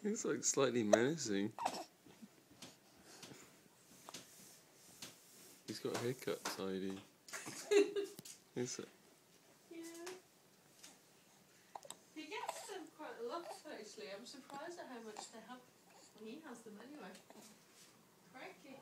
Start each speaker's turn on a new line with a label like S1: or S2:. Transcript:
S1: It's like slightly menacing. He's got a haircut, Heidi. Is it?
S2: Yeah. He gets them quite a lot, actually. I'm surprised at how much they have. Well, he has them anyway. Crikey.